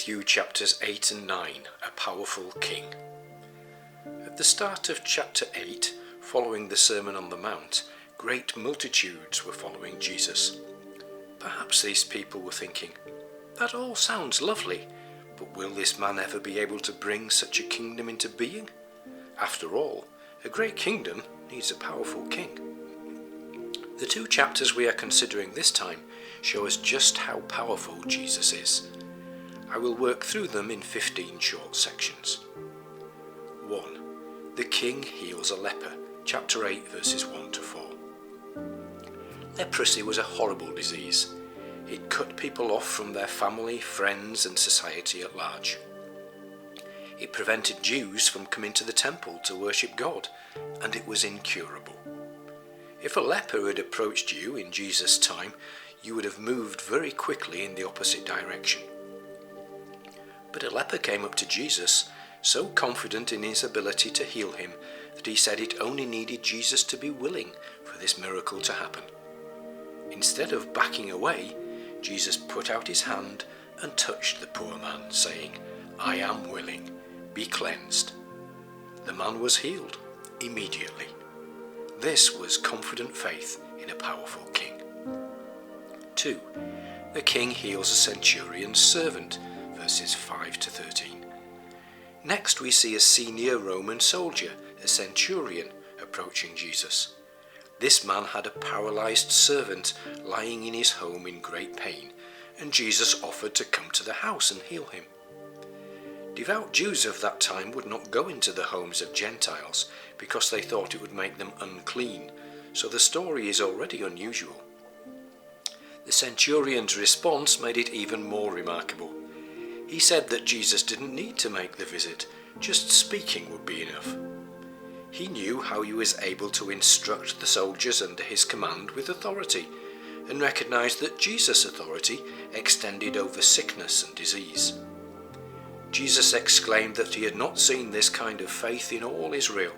Matthew chapters 8 and 9, a powerful king. At the start of chapter 8, following the Sermon on the Mount, great multitudes were following Jesus. Perhaps these people were thinking, that all sounds lovely, but will this man ever be able to bring such a kingdom into being? After all, a great kingdom needs a powerful king. The two chapters we are considering this time show us just how powerful Jesus is. I will work through them in 15 short sections. 1. The king heals a leper, chapter 8 verses 1 to 4. Leprosy was a horrible disease. It cut people off from their family, friends and society at large. It prevented Jews from coming to the temple to worship God, and it was incurable. If a leper had approached you in Jesus' time, you would have moved very quickly in the opposite direction. But a leper came up to Jesus, so confident in his ability to heal him that he said it only needed Jesus to be willing for this miracle to happen. Instead of backing away, Jesus put out his hand and touched the poor man, saying, "I am willing, be cleansed." The man was healed immediately. This was confident faith in a powerful king. 2. The king heals a centurion's servant, verses 5 to 13. Next we see a senior Roman soldier, a centurion, approaching Jesus. This man had a paralyzed servant lying in his home in great pain, and Jesus offered to come to the house and heal him. Devout Jews of that time would not go into the homes of Gentiles because they thought it would make them unclean, so the story is already unusual. The centurion's response made it even more remarkable. He said that Jesus didn't need to make the visit, just speaking would be enough. He knew how he was able to instruct the soldiers under his command with authority, and recognized that Jesus' authority extended over sickness and disease. Jesus exclaimed that he had not seen this kind of faith in all Israel,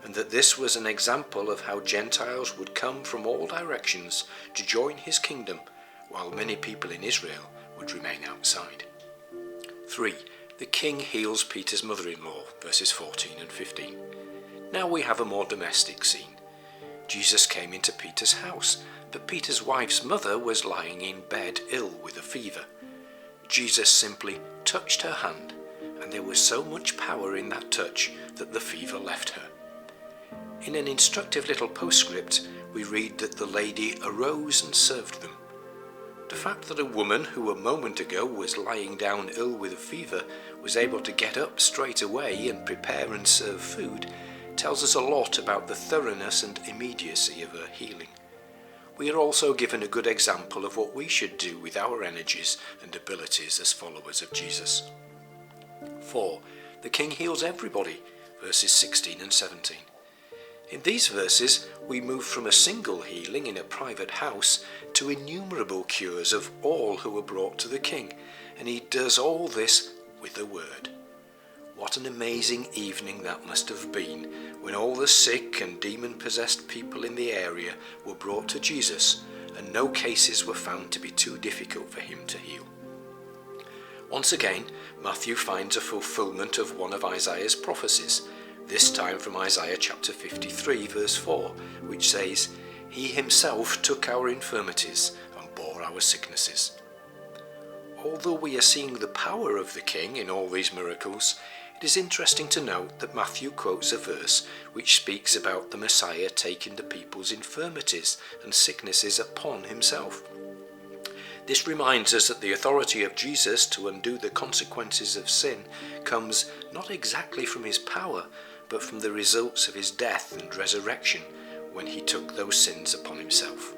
and that this was an example of how Gentiles would come from all directions to join his kingdom, while many people in Israel would remain outside. 3. The king heals Peter's mother-in-law, verses 14 and 15. Now we have a more domestic scene. Jesus came into Peter's house, but Peter's wife's mother was lying in bed ill with a fever. Jesus simply touched her hand, and there was so much power in that touch that the fever left her. In an instructive little postscript, we read that the lady arose and served them. The fact that a woman who a moment ago was lying down ill with a fever was able to get up straight away and prepare and serve food tells us a lot about the thoroughness and immediacy of her healing. We are also given a good example of what we should do with our energies and abilities as followers of Jesus. 4. The king heals everybody, verses 16 and 17. In these verses, we move from a single healing in a private house to innumerable cures of all who were brought to the king, and he does all this with a word. What an amazing evening that must have been when all the sick and demon-possessed people in the area were brought to Jesus, and no cases were found to be too difficult for him to heal. Once again, Matthew finds a fulfillment of one of Isaiah's prophecies, this time from Isaiah chapter 53 verse 4, which says, "He himself took our infirmities and bore our sicknesses." Although we are seeing the power of the king in all these miracles, it is interesting to note that Matthew quotes a verse which speaks about the Messiah taking the people's infirmities and sicknesses upon himself. This reminds us that the authority of Jesus to undo the consequences of sin comes not exactly from his power, but from the results of his death and resurrection when he took those sins upon himself.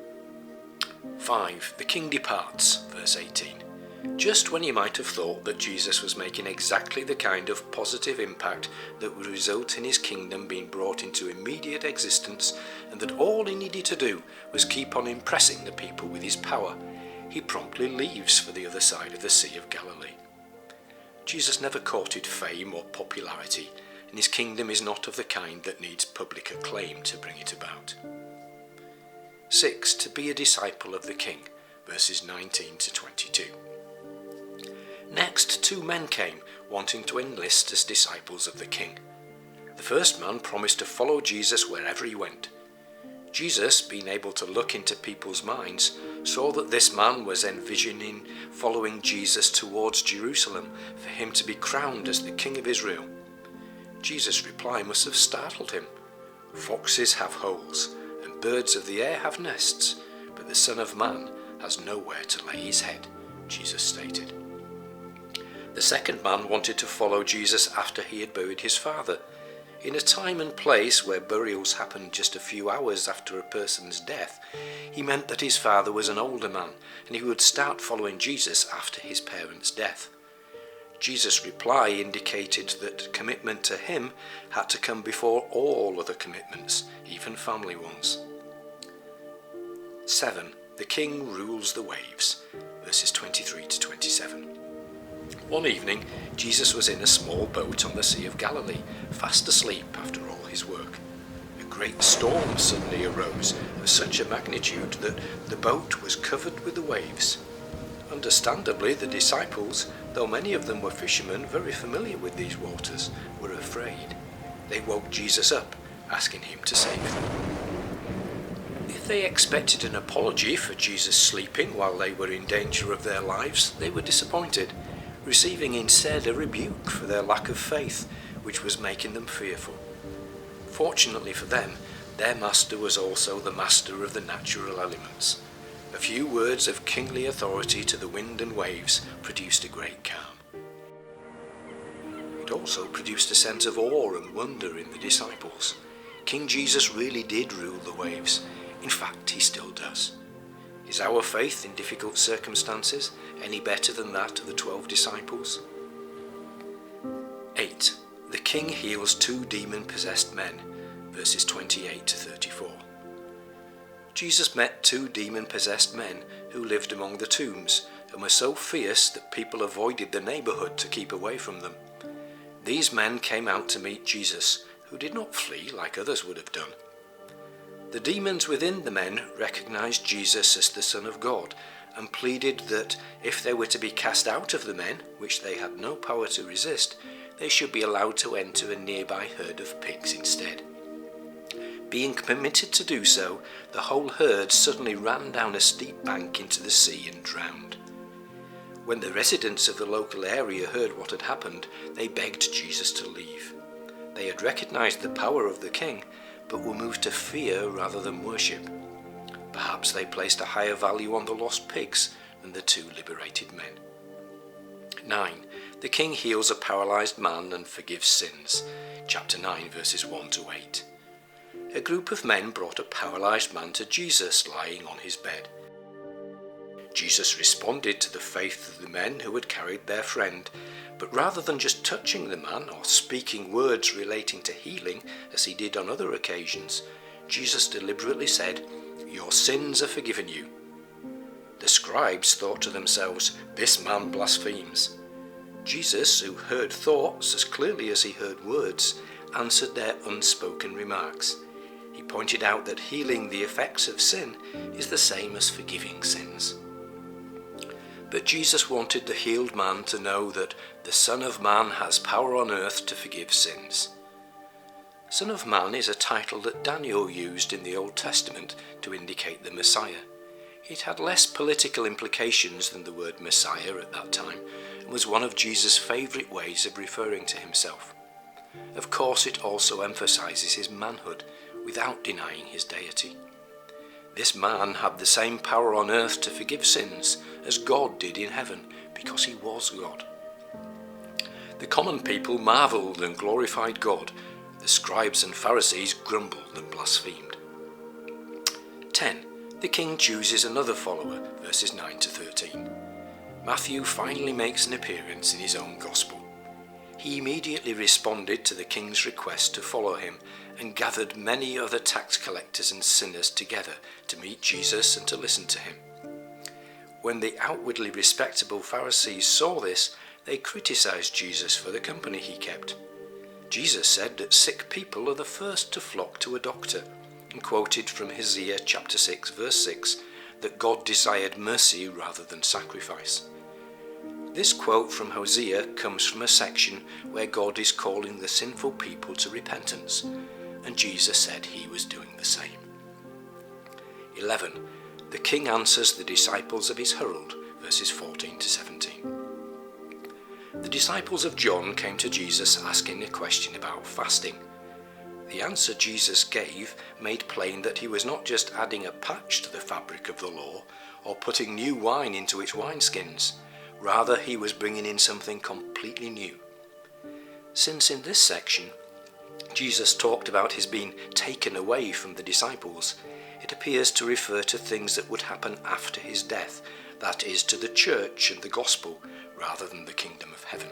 5. The king departs, verse 18. Just when you might have thought that Jesus was making exactly the kind of positive impact that would result in his kingdom being brought into immediate existence, and that all he needed to do was keep on impressing the people with his power, he promptly leaves for the other side of the Sea of Galilee. Jesus never courted fame or popularity, and his kingdom is not of the kind that needs public acclaim to bring it about. 6. To be a disciple of the king, verses 19 to 22. Next, 2 men came, wanting to enlist as disciples of the king. The first man promised to follow Jesus wherever he went. Jesus, being able to look into people's minds, saw that this man was envisioning following Jesus towards Jerusalem for him to be crowned as the King of Israel. Jesus' reply must have startled him. "Foxes have holes, and birds of the air have nests, but the Son of Man has nowhere to lay his head," Jesus stated. The second man wanted to follow Jesus after he had buried his father. In a time and place where burials happened just a few hours after a person's death, he meant that his father was an older man and he would start following Jesus after his parents' death. Jesus' reply indicated that commitment to him had to come before all other commitments, even family ones. 7. The king rules the waves, verses 23 to 27. One evening, Jesus was in a small boat on the Sea of Galilee, fast asleep after all his work. A great storm suddenly arose of such a magnitude that the boat was covered with the waves. Understandably, the disciples, though many of them were fishermen very familiar with these waters, were afraid. They woke Jesus up, asking him to save them. If they expected an apology for Jesus sleeping while they were in danger of their lives, they were disappointed, receiving instead a rebuke for their lack of faith, which was making them fearful. Fortunately for them, their master was also the master of the natural elements. A few words of kingly authority to the wind and waves produced a great calm. It also produced a sense of awe and wonder in the disciples. King Jesus really did rule the waves. In fact, he still does. Is our faith in difficult circumstances any better than that of the 12 disciples? 8. The king heals 2 demon-possessed men, verses 28 to 34. Jesus met 2 demon-possessed men who lived among the tombs and were so fierce that people avoided the neighborhood to keep away from them. These men came out to meet Jesus, who did not flee like others would have done. The demons within the men recognized Jesus as the Son of God and pleaded that if they were to be cast out of the men, which they had no power to resist, they should be allowed to enter a nearby herd of pigs instead. Being permitted to do so, the whole herd suddenly ran down a steep bank into the sea and drowned. When the residents of the local area heard what had happened, they begged Jesus to leave. They had recognized the power of the king, but were moved to fear rather than worship. Perhaps they placed a higher value on the lost pigs than the 2 liberated men. 9. The king heals a paralyzed man and forgives sins. Chapter 9, verses 1 to 8. A group of men brought a paralyzed man to Jesus lying on his bed. Jesus responded to the faith of the men who had carried their friend, but rather than just touching the man or speaking words relating to healing, as he did on other occasions, Jesus deliberately said, "Your sins are forgiven you." The scribes thought to themselves, "This man blasphemes." Jesus, who heard thoughts as clearly as he heard words, answered their unspoken remarks. He pointed out that healing the effects of sin is the same as forgiving sins. But Jesus wanted the healed man to know that the Son of Man has power on earth to forgive sins. Son of Man is a title that Daniel used in the Old Testament to indicate the Messiah. It had less political implications than the word Messiah at that time, and was one of Jesus' favourite ways of referring to himself. Of course, it also emphasises his manhood, without denying his deity. This man had the same power on earth to forgive sins as God did in heaven, because he was God. The common people marvelled and glorified God. The scribes and Pharisees grumbled and blasphemed. 10. The king chooses another follower, verses 9 to 13. Matthew finally makes an appearance in his own gospel. He immediately responded to the king's request to follow him and gathered many other tax collectors and sinners together to meet Jesus and to listen to him. When the outwardly respectable Pharisees saw this, they criticized Jesus for the company he kept. Jesus said that sick people are the first to flock to a doctor, and quoted from Hosea chapter 6 verse 6 that God desired mercy rather than sacrifice. This quote from Hosea comes from a section where God is calling the sinful people to repentance, and Jesus said he was doing the same. 11. The king answers the disciples of his herald, verses 14 to 17. The disciples of John came to Jesus asking a question about fasting. The answer Jesus gave made plain that he was not just adding a patch to the fabric of the law or putting new wine into its wineskins. Rather, he was bringing in something completely new. Since in this section, Jesus talked about his being taken away from the disciples, it appears to refer to things that would happen after his death, that is, to the church and the gospel, rather than the kingdom of heaven.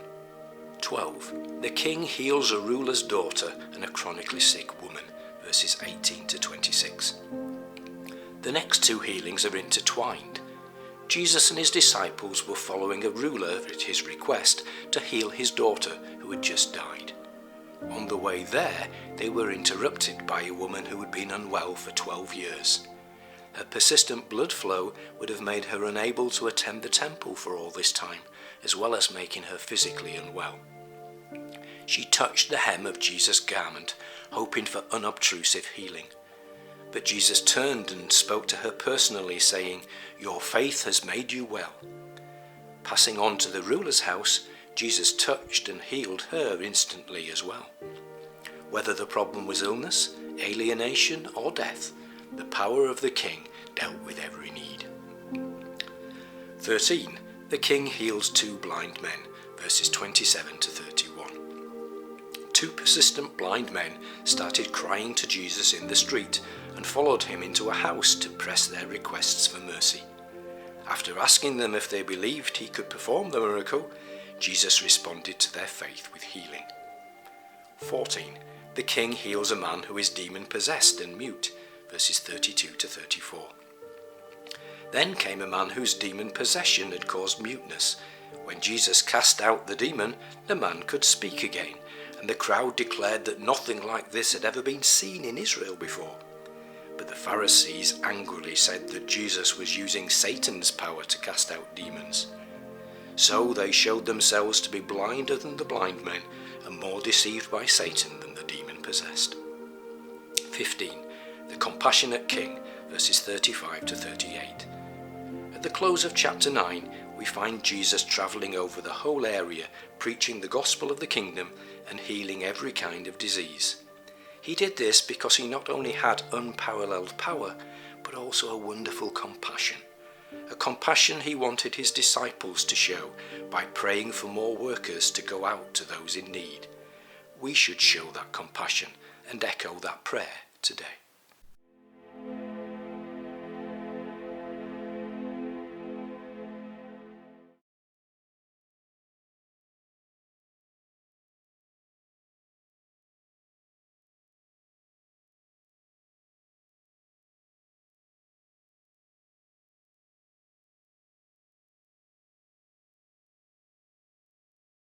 12. The king heals a ruler's daughter and a chronically sick woman, verses 18 to 26. The next two healings are intertwined. Jesus and his disciples were following a ruler at his request to heal his daughter who had just died. On the way there, they were interrupted by a woman who had been unwell for 12 years. Her persistent blood flow would have made her unable to attend the temple for all this time, as well as making her physically unwell. She touched the hem of Jesus' garment, hoping for unobtrusive healing. But Jesus turned and spoke to her personally, saying, "Your faith has made you well." Passing on to the ruler's house, Jesus touched and healed her instantly as well. Whether the problem was illness, alienation, or death, the power of the king dealt with every need. 13. The king heals two blind men, verses 27 to 31. Two persistent blind men started crying to Jesus in the street and followed him into a house to press their requests for mercy. After asking them if they believed he could perform the miracle, Jesus responded to their faith with healing. 14. The king heals a man who is demon-possessed and mute, verses 32 to 34. Then came a man whose demon possession had caused muteness. When Jesus cast out the demon, the man could speak again, and the crowd declared that nothing like this had ever been seen in Israel before. But the Pharisees angrily said that Jesus was using Satan's power to cast out demons. So they showed themselves to be blinder than the blind men and more deceived by Satan than the demon-possessed. 15. The compassionate king, verses 35 to 38. At the close of chapter 9, we find Jesus travelling over the whole area, preaching the gospel of the kingdom and healing every kind of disease. He did this because he not only had unparalleled power, but also a wonderful compassion. A compassion he wanted his disciples to show by praying for more workers to go out to those in need. We should show that compassion and echo that prayer today.